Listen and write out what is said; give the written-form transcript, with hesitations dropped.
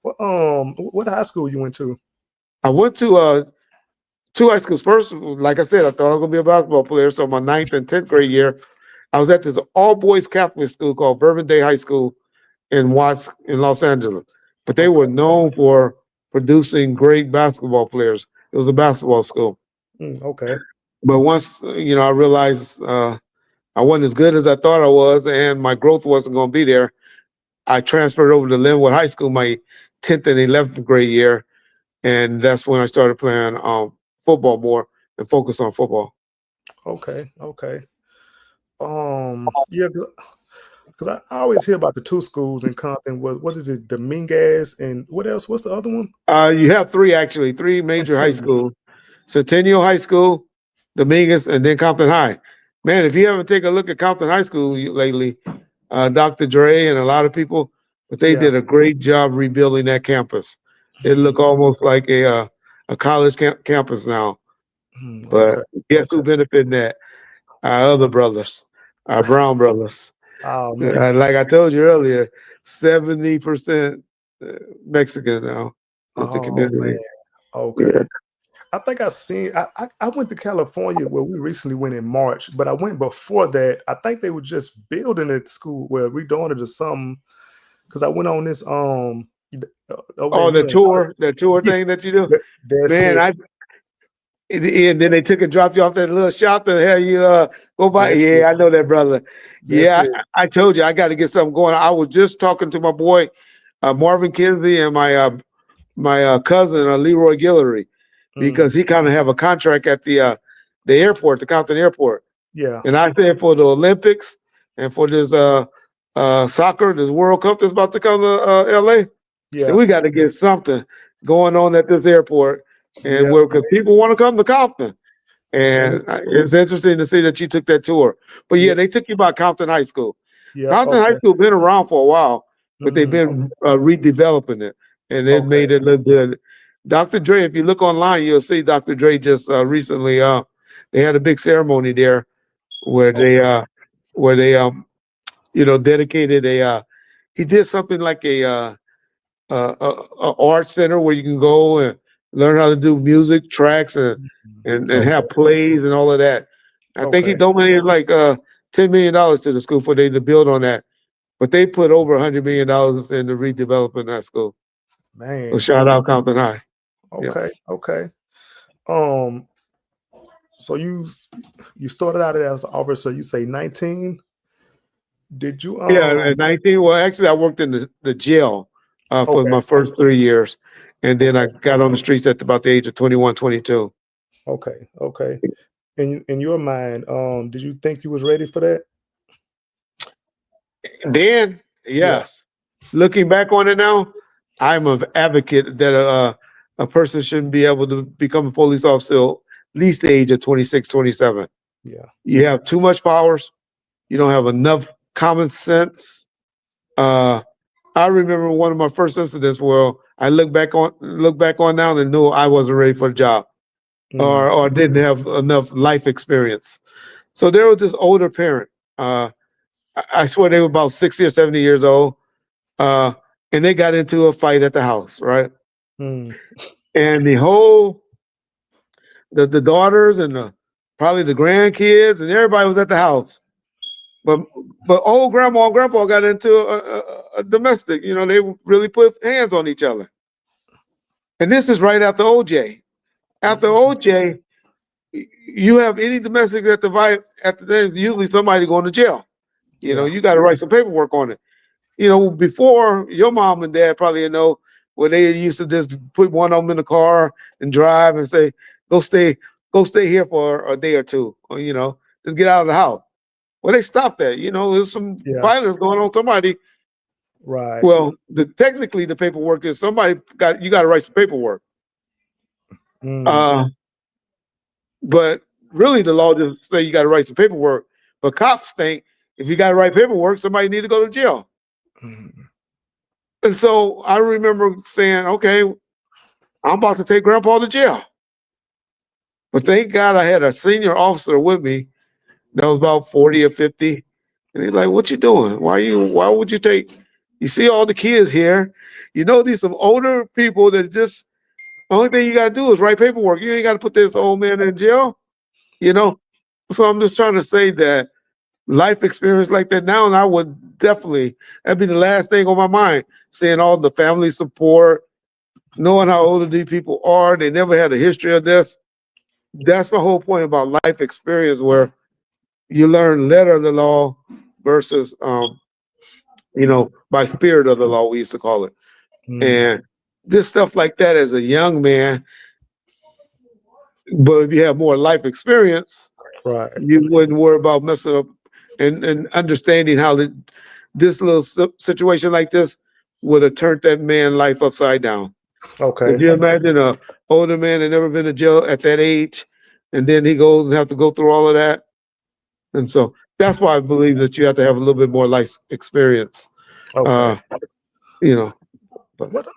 Well, what high school you went to? I went to two high schools. First, like I said, I thought I was going to be a basketball player. So my ninth and 10th grade year, I was at this all boys Catholic school called Bourbon Day High School in Watts in Los Angeles. But they Okay. were known for producing great basketball players. It was a basketball school. Okay. But once I realized I wasn't as good as I thought I was, and my growth wasn't going to be there, I transferred over to Linwood High School my 10th and 11th grade year, and that's when I started playing football more and focus on football. Okay. Okay. Yeah, because I always hear about the two schools in Compton. What is it, Dominguez, and what else? What's the other one? You have three major high Centennial. schools: Centennial High School, Dominguez, and then Compton High. Man, if you haven't taken a look at Compton High School lately, Dr. Dre and a lot of people, but they Yeah. did a great job rebuilding that campus. It looked almost like a college campus now. But Okay. guess who Okay. benefited that? Our other brothers, our Brown brothers. Oh man. Like I told you earlier, 70% Mexican now is the Oh man. community. Yeah. Okay. I think I seen. I went to California where we recently went in March, but I went before that. I think they were just building at school, where redoing it or something. Because I went on this over there. Oh, You know, the tour yeah, thing that you do, that's man. it. And then they took and dropped you off that little shop to have you go by. That's it. Yeah, I know that, brother. That's Yeah, it. I told you I got to get something going. I was just talking to my boy Marvin Kinsey and my cousin Leroy Guillory, Mm, because he kind of have a contract at the airport, the Compton Airport. yeah. And I said for the Olympics and for this soccer, this World Cup that's about to come to LA, so Yeah. we got to get something going on at this airport, and Yeah. where because people want to come to Compton. And And it's interesting to see that you took that tour. But yeah, yeah. they took you by Compton High School. Yeah. Compton High Okay. School been around for a while, but they've Okay. been redeveloping it, and it Okay. made it look good. Dr. Dre, if you look online, you'll see Dr. Dre just recently. They had a big ceremony there where they Okay. dedicated a. He did something like a art center where you can go and learn how to do music tracks and Okay. have plays and all of that. I think he Okay. donated like $10 million to the school for they to build on that. But they put over $100 million into redeveloping that school. So Man. shout out Compton High. Yeah. Okay. Okay. Um. So you started out as an officer. You say 19. Did you Yeah, at 19. Well, actually, I worked in the jail for Okay. my first 3 years. And then I Okay. got on the streets at about the age of 21, 22. Okay. Okay. In your mind, did you think you was ready for that? Then, Yeah. yes, looking back on it now, I'm an advocate that a person shouldn't be able to become a police officer at least the age of 26, 27. Yeah. You have too much powers. You don't have enough common sense. Uh, I remember one of my first incidents where I look back on now and knew I wasn't ready for the job, Mm, or didn't have enough life experience. So there was this older parent. I swear they were about 60 or 70 years old. Uh, and they got into a fight at the house, right? mm, And the daughters and probably the grandkids and everybody was at the house. But old grandma and grandpa got into a domestic. They really put hands on each other. And this is right after OJ. After mm, OJ, you have any domestic at the fight after that, usually somebody going to jail. yeah. You got to write some paperwork on it. Before your mom and dad probably where they used to just put one of them in the car and drive and say, go stay here for a day or two, or, just get out of the house. Well, they stopped that. There's some Yeah. violence going on. Somebody, Right. well, technically the paperwork is you got to write some paperwork. Mm, Uh, but really the law just say you got to write some paperwork. But cops think if you got to write paperwork, somebody need to go to jail. mm, And so I remember saying, okay, I'm about to take grandpa to jail. But thank God I had a senior officer with me that was about 40 or 50. And he's like, what you doing? Why would you take You see all the kids here. You know, these some older people that just only thing you gotta do is write paperwork. You ain't gotta put this old man in jail, you know. So I'm just trying to say that life experience like that now, and I would definitely that'd be the last thing on my mind. Seeing all the family support, knowing how old these people are, they never had a history of this. That's my whole point about life experience, where you learn letter of the law versus by spirit of the law, we used to call it. Mm, And this stuff like that as a young man, but if you have more life experience, right. you wouldn't worry about messing up and understanding how this little situation like this would have turned that man life upside down. Could Okay. you imagine a older man that never been to jail at that age, and then he goes and have to go through all of that? And so that's why I believe that you have to have a little bit more life experience. Okay. Uh, you know, but What